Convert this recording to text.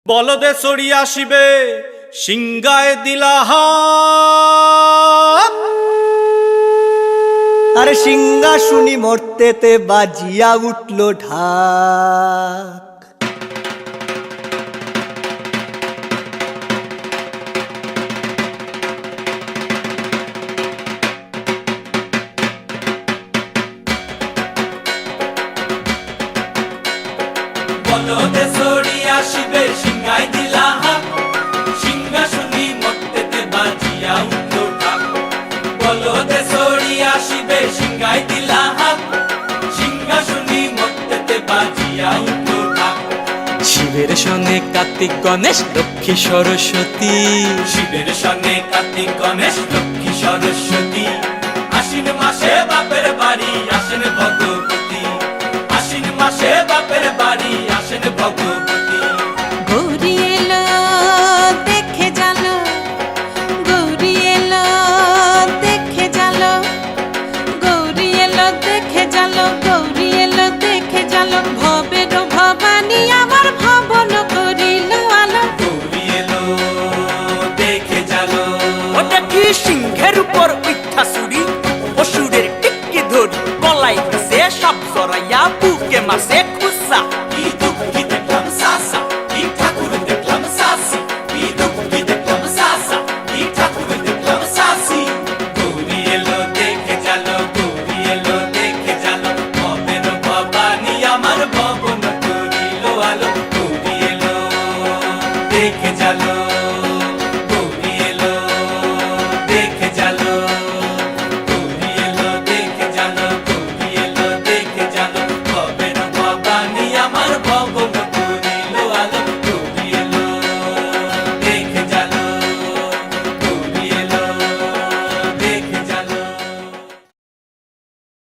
বলদে চড়ি আসিবে সিংগায় দিলা হাত। আরে সিংহা শুনি মরতেতে বাজিয়া উঠল ঢাক। বলদে চড়ি আসিবে সিংগায় দিলা হাত। সিংহা শুনি মরতেতে বাজিয়া উঠল ঢাক। বলদে চড়ি আসিবে সিংগায় দিলা হাত। সিংহা শুনি মরতেতে বাজিয়া উঠল ঢাক। শিবের সঙ্গে কার্তিক গণেশ লক্ষ্মী সরস্বতী, শিবের সঙ্গে কার্তিক গণেশ লক্ষ্মী সরস্বতী। আশ্বিন মাসে বাপের বাড়ি আসেন ভগবতী। আশ্বিন মাসে বাপের বাড়ি আসেন ভগবতী। গৌরী এলো দেখে জালো, গৌরী এলো দেখে জালো, গৌরী এলো দেখে জালো, গৌরী এলো দেখে জালো। ভবের ভবানী আমার ভবন করিল আলো। গৌরী এলো দেখে জালো। ওটা কি সিংহের উপর উঠা চুরি, অসুরের টিকি ধরি গলায় ফেসে সব জড়াইয়া বুকে মাসে খুসা। কি দুঃখী দেখলাম সাসা, কি ঠাকুর দেখলাম সাসি। কি দুঃখী দেখলাম সাসা, কি ঠাকুর দেখলাম সাসি। গৌরী এলো দেখে জালো, গৌরী এলো দেখে জালো। ভবের ভবানী আমার ভবন করিল আলো। গৌরী এলো দেখে জালো।